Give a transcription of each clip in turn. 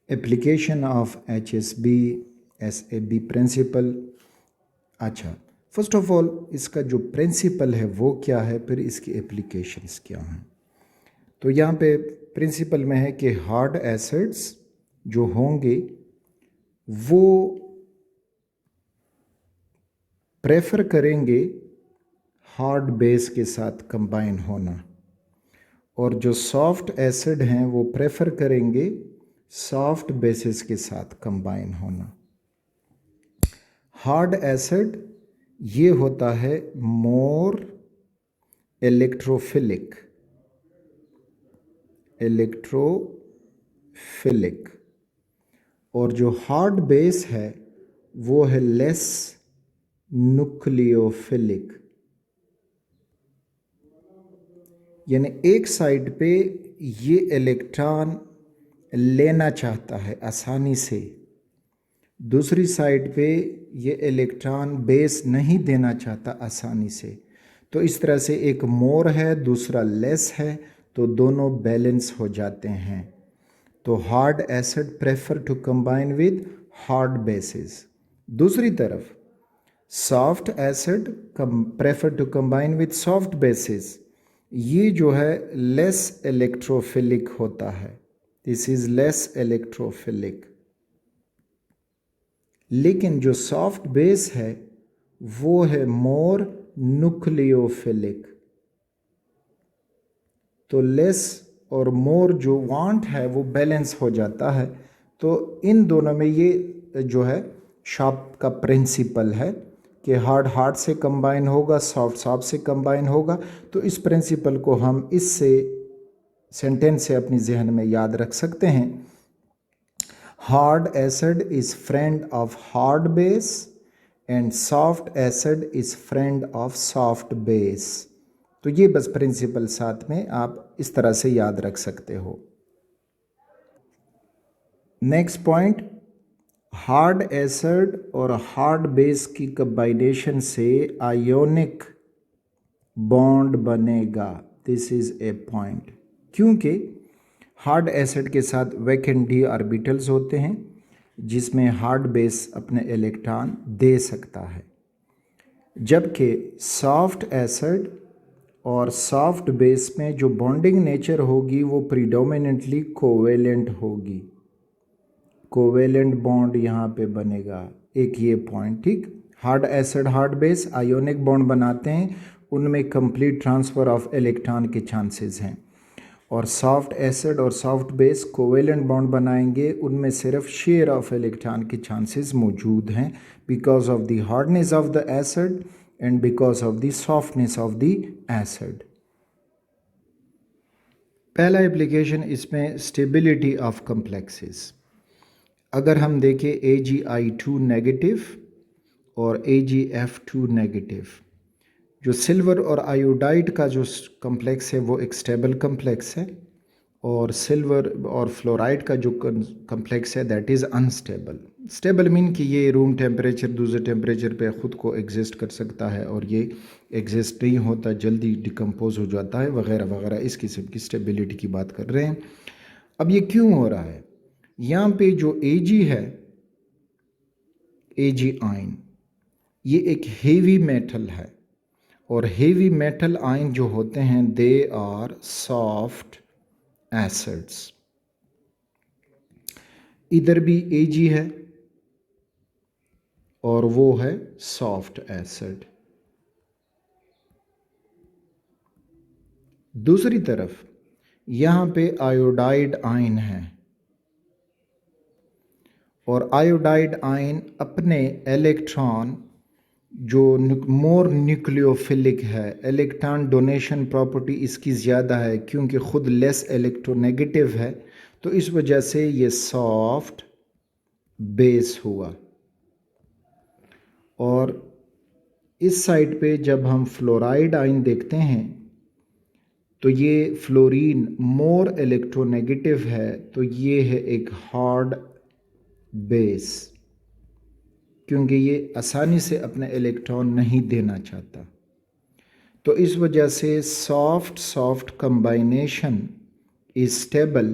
Application of HSB principle. अच्छा, first of all इसका जो प्रिंसिपल है वो क्या है, फिर इसकी एप्लीकेशंस क्या हैं। तो यहाँ पे प्रिंसिपल में है कि हार्ड एसिड्स जो होंगे वो प्रेफर करेंगे हार्ड बेस के साथ कंबाइन होना, और जो सॉफ्ट एसिड हैं वो प्रेफर करेंगे सॉफ्ट बेसिस के साथ कंबाइन होना। हार्ड एसिड ये होता है मोर इलेक्ट्रोफिलिक और जो हार्ड बेस है वो है लेस न्यूक्लियोफिलिक। यानी एक साइड पे ये इलेक्ट्रॉन लेना चाहता है आसानी से, दूसरी साइड पे ये इलेक्ट्रॉन बेस नहीं देना चाहता आसानी से। तो इस तरह से एक मोर है दूसरा लेस है, तो दोनों बैलेंस हो जाते हैं। तो hard acid prefer to combine with hard bases. दूसरी तरफ soft acid prefer to combine with soft bases. ये जो है लेस इलेक्ट्रोफिलिक होता है, दिस इज लेस इलेक्ट्रोफिलिक। लेकिन जो सॉफ्ट बेस है वो है मोर न्यूक्लियोफिलिक। तो लेस और मोर जो वांट है वो बैलेंस हो जाता है। तो इन दोनों में ये जो है शॉप का प्रिंसिपल है कि हार्ड हार्ड से कंबाइन होगा, सॉफ्ट सॉफ्ट से कंबाइन होगा। तो इस प्रिंसिपल को हम इससे सेंटेंस से अपनी जहन में याद रख सकते हैं। Hard acid is friend of hard base and soft acid is friend of soft base. तो ये बस प्रिंसिपल साथ में आप इस तरह से याद रख सकते हो। नेक्स्ट पॉइंट, हार्ड एसिड और हार्ड बेस की कंबाइनेशन से आयोनिक बॉन्ड बनेगा। दिस इज ए पॉइंट, क्योंकि हार्ड एसिड के साथ वैकेंट डी ऑर्बिटल्स होते हैं जिसमें हार्ड बेस अपने इलेक्ट्रॉन दे सकता है, जबकि सॉफ्ट एसिड और सॉफ्ट बेस में जो बॉन्डिंग नेचर होगी वो प्रीडोमिनेंटली कोवेलेंट होगी। कोवेलेंट बॉन्ड यहाँ पे बनेगा, एक ये पॉइंट। ठीक, hard acid hard base ionic bond बनाते हैं, उनमें कंप्लीट ट्रांसफ़र ऑफ इलेक्ट्रॉन के चांसेस हैं। और सॉफ्ट एसिड और सॉफ्ट बेस कोवेलेंट बॉन्ड बनाएंगे, उनमें सिर्फ शेयर ऑफ इलेक्ट्रॉन के चांसेस मौजूद हैं because of the hardness of the acid and because of the softness of the acid. पहला एप्लीकेशन इसमें स्टेबिलिटी ऑफ कम्प्लेक्सेस। अगर हम देखें AgI2 नेगेटिव और AgF2 नेगेटिव, जो सिल्वर और आयोडाइड का जो कम्प्लेक्स है वो एक स्टेबल कम्प्लेक्स है, और सिल्वर और फ्लोराइड का जो कम्प्लेक्स है that is unstable. Stable mean कि ये रूम टेम्परेचर दूसरे टेम्परेचर पे ख़ुद को एग्जिस्ट कर सकता है, और ये एग्जिस्ट नहीं होता, जल्दी डिकम्पोज हो जाता है वगैरह वगैरह। इस किस्म की स्टेबिलिटी की बात कर रहे हैं। अब ये क्यों हो रहा है? यहाँ पे जो Ag है, Ag आयन, ये एक हेवी मेटल है, और हेवी मेटल आयन जो होते हैं दे आर सॉफ्ट एसिड्स। इधर भी Ag है और वो है सॉफ्ट एसिड। दूसरी तरफ यहाँ पे आयोडाइड आयन है, और आयोडाइड आयन अपने इलेक्ट्रॉन जो मोर न्यूक्लियोफिलिक है, इलेक्ट्रॉन डोनेशन प्रॉपर्टी इसकी ज़्यादा है क्योंकि ख़ुद लेस इलेक्ट्रोनेगेटिव है, तो इस वजह से ये सॉफ्ट बेस हुआ। और इस साइड पे जब हम फ्लोराइड आयन देखते हैं तो ये फ्लोरीन मोर इलेक्ट्रोनेगेटिव है, तो ये है एक हार्ड बेस क्योंकि ये आसानी से अपने इलेक्ट्रॉन नहीं देना चाहता। तो इस वजह से soft soft कंबाइनेशन is stable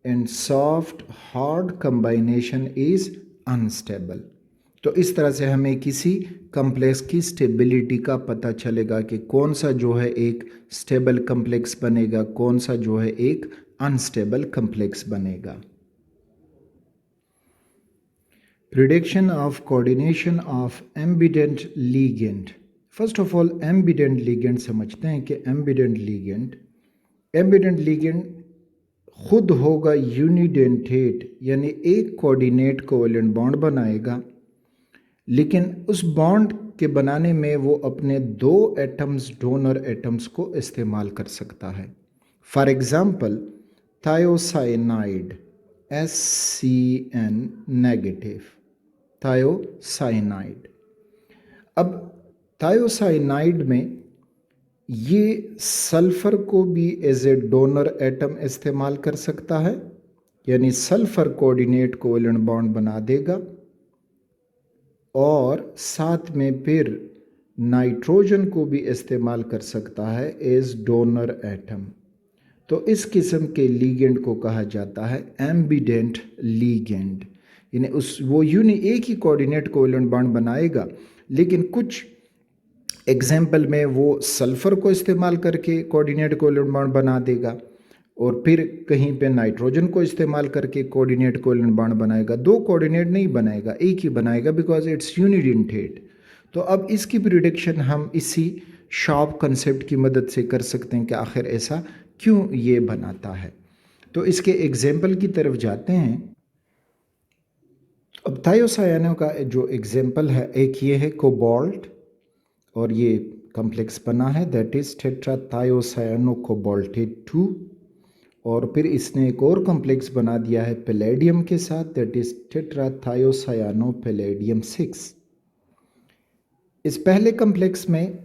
and soft hard combination is unstable. तो इस तरह से हमें किसी कम्प्लेक्स की स्टेबिलिटी का पता चलेगा कि कौन सा जो है एक स्टेबल कम्प्लेक्स बनेगा, कौन सा जो है एक अनस्टेबल कम्प्लेक्स बनेगा. Prediction of coordination of ambident ligand. First of all ambident ligand समझते हैं कि ambident ligand खुद होगा यूनिडेंटेट, यानी एक कोऑर्डिनेट कोवेलेंट बॉन्ड बनाएगा, लेकिन उस बॉन्ड के बनाने में वो अपने दो एटम्स, डोनर एटम्स को इस्तेमाल कर सकता है. For example thiocyanide SCN negative, thiocyanide. अब थायोसाइनाइड में ये सल्फ़र को भी एज ए डोनर एटम इस्तेमाल कर सकता है, यानी सल्फ़र कोऑर्डिनेट कोवेलेंट बॉन्ड बना देगा, और साथ में फिर नाइट्रोजन को भी इस्तेमाल कर सकता है एज डोनर एटम. तो इस किस्म के लीगेंड को कहा जाता है एम्बिडेंट लीगेंड. यानी वो एक ही कोऑर्डिनेट कोवेलेंट बॉन्ड बनाएगा, लेकिन कुछ एग्जाम्पल में वो सल्फ़र को इस्तेमाल करके कोऑर्डिनेट कोवेलेंट बॉन्ड बना देगा, और फिर कहीं पे नाइट्रोजन को इस्तेमाल करके कोऑर्डिनेट कोवेलेंट बॉन्ड बनाएगा. दो कोऑर्डिनेट नहीं बनाएगा, एक ही बनाएगा, बिकॉज इट्स यूनिडेंटेट. तो अब इसकी प्रिडिक्शन हम इसी शॉप कंसेप्ट की मदद से कर सकते हैं कि आखिर ऐसा क्यों ये बनाता है. तो इसके एग्जाम्पल की तरफ जाते हैं. अब थायोसायानो का जो एग्जाम्पल है, एक ये है कोबाल्ट, और ये कम्प्लेक्स बना है, दैट इज़ टेट्राथायोसायानो कोबाल्टेट 2. और फिर इसने एक और कम्प्लेक्स बना दिया है पैलेडियम के साथ, दैट इज़ टेट्राथायोसायानो पैलेडियम 6. इस पहले कम्प्लेक्स में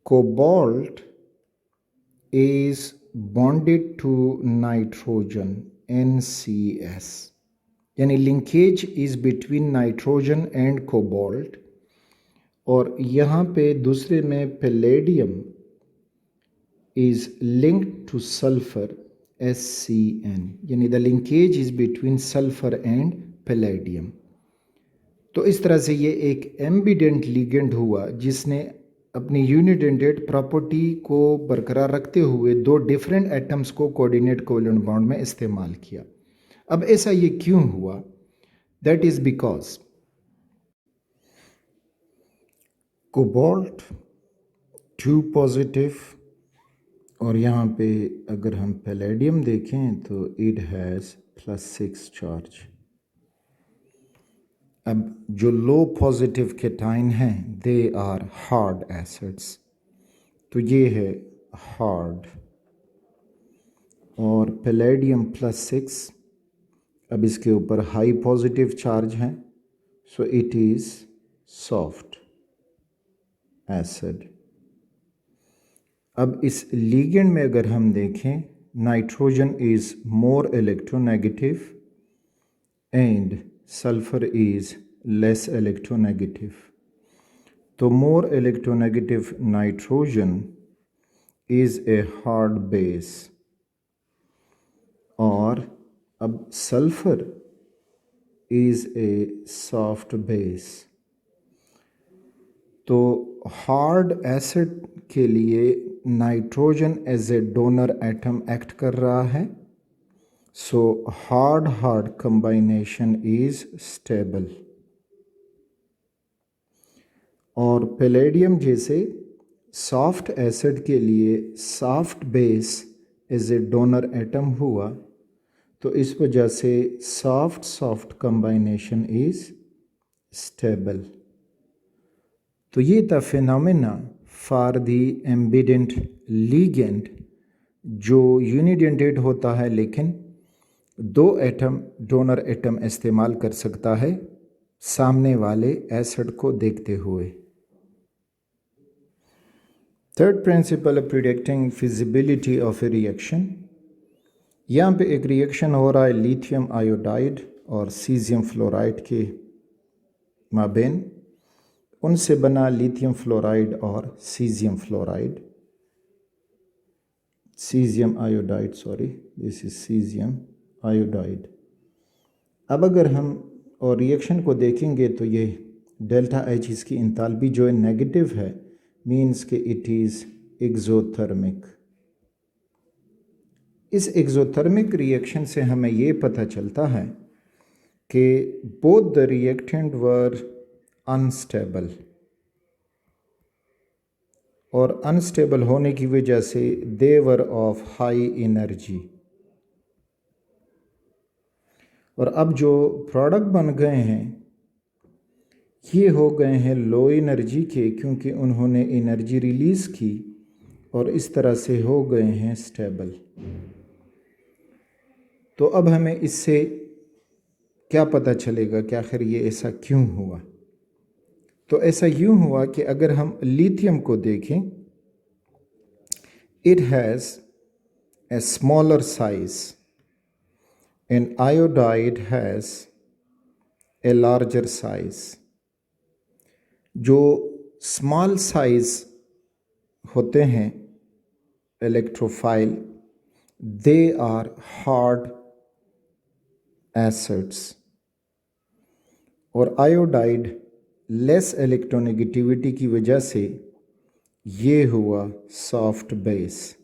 cobalt is bonded to nitrogen NCS, यानी linkage is between nitrogen and cobalt. और यहाँ पे दूसरे में palladium is linked two sulphur SCN, यानी the linkage is between sulphur and palladium. तो इस तरह से ये एक एम्बिडेंट लिगेंड हुआ, जिसने अपनी यूनिडेंटेट प्रॉपर्टी को बरकरार रखते हुए दो डिफरेंट एटम्स को कोऑर्डिनेट कोवेलेंट बॉन्ड में इस्तेमाल किया. अब ऐसा ये क्यों हुआ? That is because cobalt 2 positive, और यहाँ पे अगर हम पैलेडियम देखें तो इट हैज़ +6 चार्ज. अब जो लो पॉजिटिव केटाइन हैं, दे आर हार्ड एसिड्स. तो ये है हार्ड, और पैलेडियम +6, अब इसके ऊपर हाई पॉजिटिव चार्ज हैं, सो इट इज़ सॉफ्ट एसिड. अब इस लिगेंड में अगर हम देखें, nitrogen is more electronegative and sulfur is less electronegative. तो more electronegative nitrogen is a hard base, और अब sulfur is a soft base. तो hard acid के लिए nitrogen as a donor atom act कर रहा है. So hard combination is stable. और पैलेडियम जैसे सॉफ्ट एसिड के लिए soft base as a donor atom हुआ, तो इस वजह से सॉफ्ट कम्बाइनेशन इज स्टेबल. तो ये था phenomena for the ambient ligand, जो यूनिडेंटेट होता है लेकिन दो एटम, डोनर एटम इस्तेमाल कर सकता है सामने वाले एसिड को देखते हुए. Third principle of predicting feasibility of A reaction. यहाँ पे एक रिएक्शन हो रहा है लिथियम आयोडाइड और सीजियम फ्लोराइड के माबेन. उनसे बना लिथियम फ्लोराइड और caesium fluoride, caesium iodide, sorry, this is caesium, iodide. अब अगर हम और रिएक्शन को देखेंगे तो ये डेल्टा एच इसकी इंथैल्पी जो है नेगेटिव है, मीन्स कि इट इज़ एक्सोथर्मिक। इस एक्सोथर्मिक रिएक्शन से हमें ये पता चलता है कि both the reactant were unstable, और अनस्टेबल होने की वजह से दे वर ऑफ हाई एनर्जी। और अब जो प्रोडक्ट बन गए हैं ये हो गए हैं लो एनर्जी के, क्योंकि उन्होंने एनर्जी रिलीज़ की और इस तरह से हो गए हैं स्टेबल। तो अब हमें इससे क्या पता चलेगा कि आखिर ये ऐसा क्यों हुआ? तो ऐसा यूँ हुआ कि अगर हम लिथियम को देखें, it has a smaller size and iodide has a larger size. जो स्मॉल साइज होते हैं electrophile, they are hard acids, और आयोडाइड लेस इलेक्ट्रोनेगेटिविटी की वजह से ये हुआ सॉफ्ट बेस।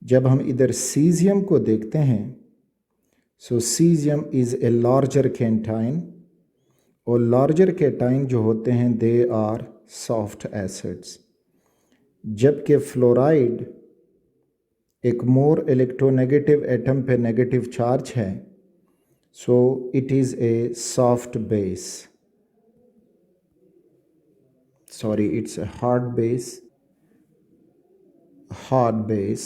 जब हम इधर सीजियम को देखते हैं, so caesium is a larger cation, और लार्जर कैटाइन जो होते हैं दे आर सॉफ्ट एसिड्स, जबकि फ्लोराइड एक मोर इलेक्ट्रोनेगेटिव एटम पे नेगेटिव चार्ज है, so it is a soft base. Sorry, it's a hard base, hard base।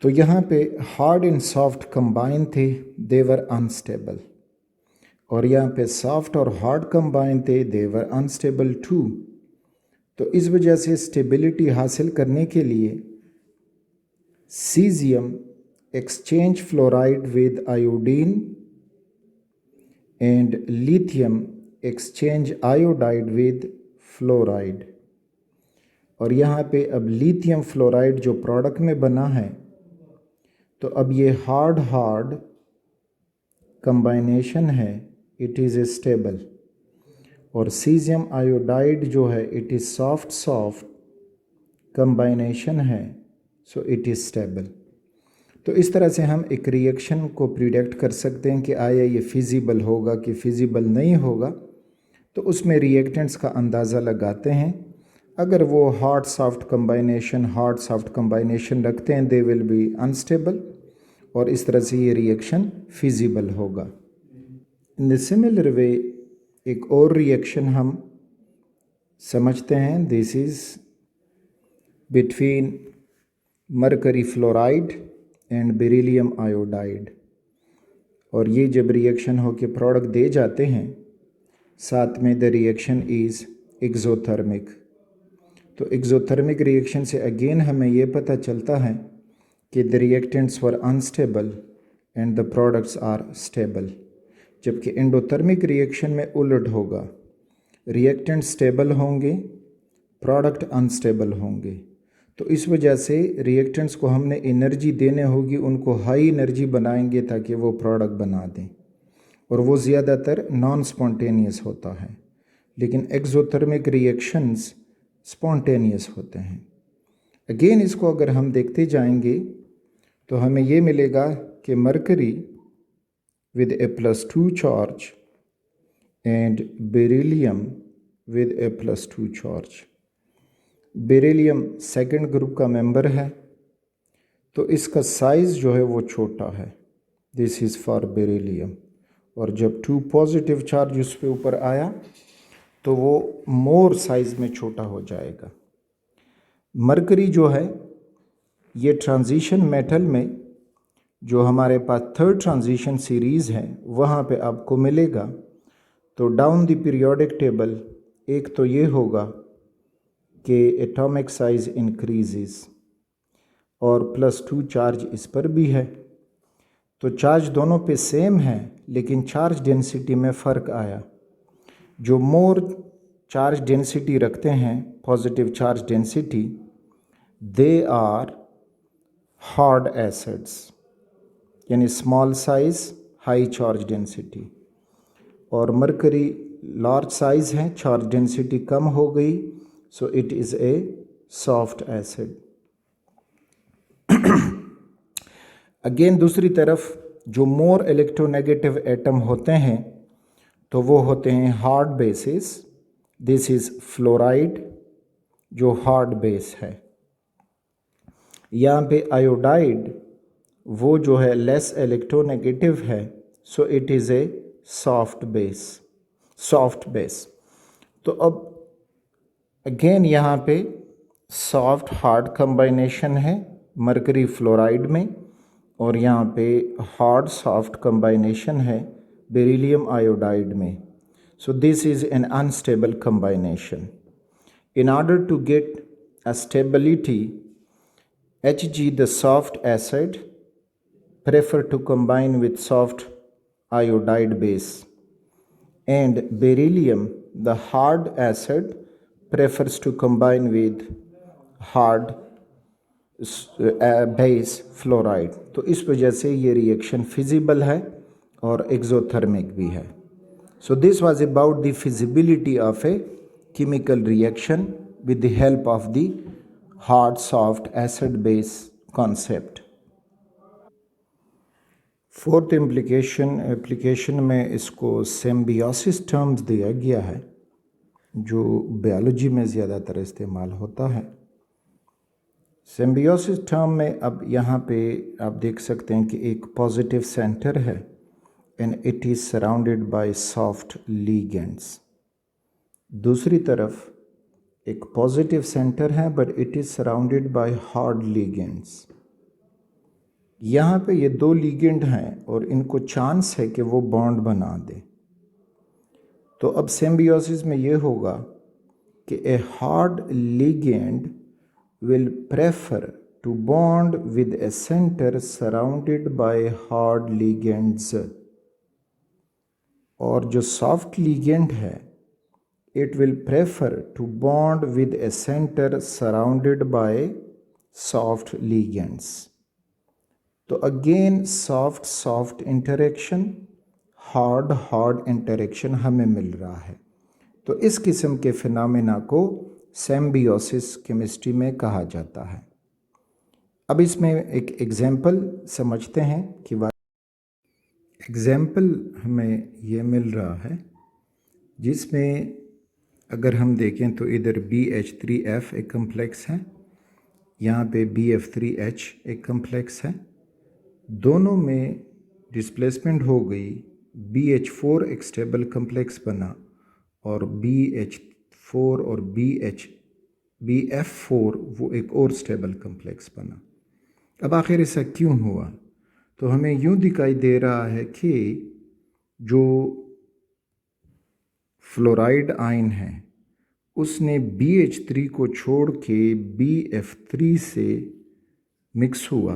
तो यहाँ पे हार्ड एंड सॉफ्ट कंबाइन थे, दे वर अनस्टेबल, और यहाँ पे सॉफ्ट और हार्ड कंबाइन थे, दे वर अनस्टेबल टू। तो इस वजह से स्टेबिलिटी हासिल करने के लिए caesium exchange fluoride with iodine and lithium exchange iodide with fluoride। और यहाँ पे अब लिथियम फ्लोराइड जो प्रोडक्ट में बना है, तो अब ये हार्ड कंबाइनेशन है, इट इज़ स्टेबल, और सीजियम आयोडाइड जो है इट इज़ सॉफ्ट कंबाइनेशन है, सो इट इज़ स्टेबल। तो इस तरह से हम एक रिएक्शन को प्रिडिक्ट कर सकते हैं कि आया ये फिजिबल होगा कि फिजिबल नहीं होगा। तो उसमें रिएक्टेंट्स का अंदाज़ा लगाते हैं। अगर वो हार्ड सॉफ्ट कंबाइनेशन रखते हैं, दे विल बी अनस्टेबल, और इस तरह से ये रिएक्शन फिजिबल होगा। इन द सिमिलर वे एक और रिएक्शन हम समझते हैं, this is between mercury fluoride and beryllium iodide. और ये जब रिएक्शन हो के प्रोडक्ट दे जाते हैं, साथ में द रिएक्शन इज़ एक्सोथर्मिक। तो एक्सोथर्मिक रिएक्शन से अगेन हमें ये पता चलता है कि the reactants were unstable and the products are stable, जबकि एंडोथर्मिक रिएक्शन में उलट होगा, रिएक्टेंट स्टेबल होंगे, प्रोडक्ट अनस्टेबल होंगे। तो इस वजह से रिएक्टेंट्स को हमने एनर्जी देने होगी, उनको हाई एनर्जी बनाएंगे ताकि वो प्रोडक्ट बना दें, और वो ज़्यादातर नॉन स्पॉन्टेनियस होता है, लेकिन एक्सोथर्मिक रिएक्शंस स्पॉन्टेनियस होते हैं। अगेन इसको अगर हम देखते जाएंगे तो हमें ये मिलेगा कि mercury with a+2 charge and beryllium with a+2 charge. Beryllium second group का मेंबर है, तो इसका साइज़ जो है वो छोटा है, दिस इज़ फॉर बेरिलियम, और जब 2 पॉजिटिव चार्ज उस पे ऊपर आया तो वो मोर साइज़ में छोटा हो जाएगा। मरकरी जो है ये ट्रांजिशन मेटल में जो हमारे पास थर्ड ट्रांजिशन सीरीज़ है वहाँ पे आपको मिलेगा। तो डाउन द पीरियोडिक टेबल एक तो ये होगा कि एटॉमिक साइज़ इंक्रीजेस, और +2 चार्ज इस पर भी है, तो चार्ज दोनों पे सेम है, लेकिन चार्ज डेंसिटी में फ़र्क आया। जो मोर चार्ज डेंसिटी रखते हैं, positive charge density, they are hard acids, यानी small size high charge density. और मरकरी लार्ज साइज है, चार्ज डेंसिटी कम हो गई, so it is a soft acid. Again दूसरी तरफ जो मोर इलेक्ट्रोनेगेटिव एटम होते हैं तो वो होते हैं hard basis. This is fluoride जो हार्ड बेस है। यहाँ पे आयोडाइड वो जो है लेस इलेक्ट्रोनेगेटिव है, so it is a soft base. तो अब अगेन यहाँ पे सॉफ्ट हार्ड कंबाइनेशन है मरकरी फ्लोराइड में, और यहाँ पे हार्ड सॉफ्ट कंबाइनेशन है बेरिलियम आयोडाइड में। So this is an unstable combination. In order to get a stability, Hg, the soft acid, prefer to combine with soft iodide base, and beryllium, the hard acid, prefers to combine with hard base fluoride. तो इस वजह से ये reaction feasible है और exothermic भी है। So this was about the feasibility of a chemical reaction with the help of the hard soft acid base concept. Fourth application में इसको सिम्बियोसिस टर्म्स दिया गया है जो बायोलॉजी में ज़्यादातर इस्तेमाल होता है। सिम्बियोसिस टर्म में अब यहाँ पे आप देख सकते हैं कि एक पॉजिटिव सेंटर है and it is surrounded by soft ligands. दूसरी तरफ एक पॉजिटिव सेंटर है but it is surrounded by hard ligands. यहाँ पे ये दो लीगेंड हैं और इनको चांस है कि वो बॉन्ड बना दे। तो अब सिम्बियोसिस में ये होगा कि a hard ligand will prefer to bond with a center surrounded by hard ligands, और जो soft ligand है it will prefer to bond with a center surrounded by soft ligands। तो again soft interaction, hard interaction हमें मिल रहा है। तो इस किस्म के फिनोमेना को सिम्बियोसिस केमिस्ट्री में कहा जाता है। अब इसमें एक एग्जाम्पल समझते हैं कि एग्जाम्पल हमें ये मिल रहा है जिसमें अगर हम देखें तो इधर BH3F एक कम्प्लेक्स है, यहाँ पे BF3H एक कम्प्लेक्स है। दोनों में डिस्प्लेसमेंट हो गई, BH4 एक स्टेबल कम्प्लेक्स बना और BH4 और BF4 वो एक और स्टेबल कम्प्लेक्स बना। अब आखिर ऐसा क्यों हुआ? तो हमें यूँ दिखाई दे रहा है कि जो फ्लोराइड आयन है उसने BH3 को छोड़ के BF3 से मिक्स हुआ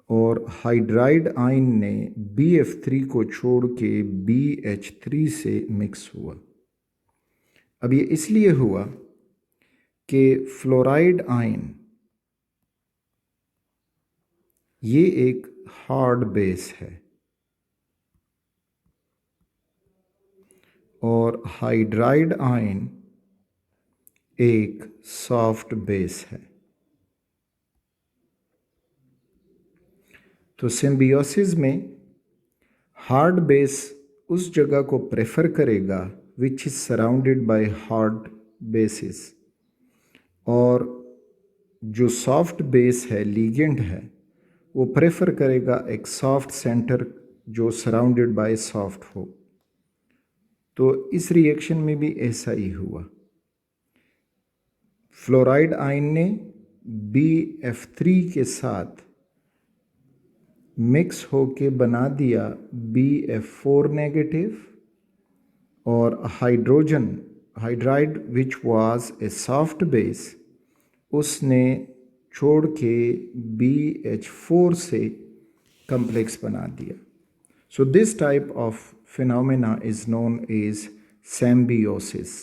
और हाइड्राइड आयन ने BF3 को छोड़ के BH3 से मिक्स हुआ। अब ये इसलिए हुआ कि फ्लोराइड आयन ये एक हार्ड बेस है और हाइड्राइड आयन एक सॉफ्ट बेस है। तो सिम्बियोसिस में हार्ड बेस उस जगह को प्रेफर करेगा which is surrounded by hard basis, और जो सॉफ्ट बेस है लीगेंड है वो प्रेफर करेगा एक सॉफ्ट सेंटर जो सराउंडेड बाय सॉफ्ट हो। तो इस रिएक्शन में भी ऐसा ही हुआ। फ्लोराइड आयन ने BF3 के साथ मिक्स होके बना दिया BF4 नेगेटिव, और hydride which was a soft base उसने छोड़ के BH4 से कम्प्लेक्स बना दिया। So this type of phenomena is known as symbiosis.